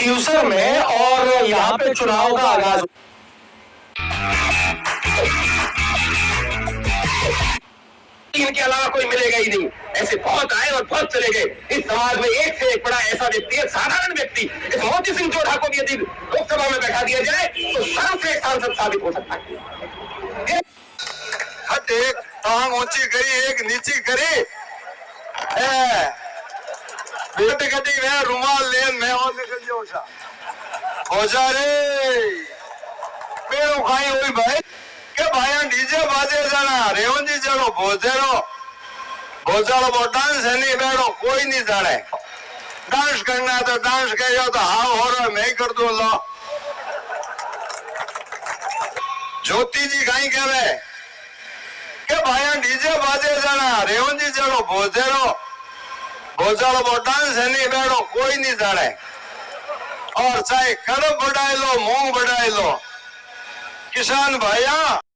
खीवसर में और यहाँ पे चुनाव का आगाज इनके अलावा कोई मिलेगा ही नहीं। ऐसे बहुत आए और बहुत चले गए। इस समाज में एक से एक बड़ा ऐसा व्यक्ति है, साधारण व्यक्ति। इस मोती सिंह जोधा को भी यदि लोकसभा में बैठा दिया जाए तो सर्वश्रेष्ठ सांसद साबित हो सकता है। एक टांग ऊंची करी, एक नीची करी, बेटे कटी मैं रुमाल ले मैं और निकल जाऊंगा हो जा रे पेड़ो खाई हुई भाई के भाई डीजे बाजे जाना रेवन जी चलो भोजेरो भोजालो वो डांस है नहीं बैठो कोई नहीं जाने डांस करना है तो डांस करो तो हाँ हो रहा मैं ही कर दूं लो ज्योति जी कहीं कह रहे के भाई डीजे बाजे जाना रेवन जी चलो भोजेरो भोजालो वो डांस है नहीं बैठो कोई नहीं जाने और चाहे कड़ब बढ़ाए लो मूंग बढ़ाए लो किसान भाइया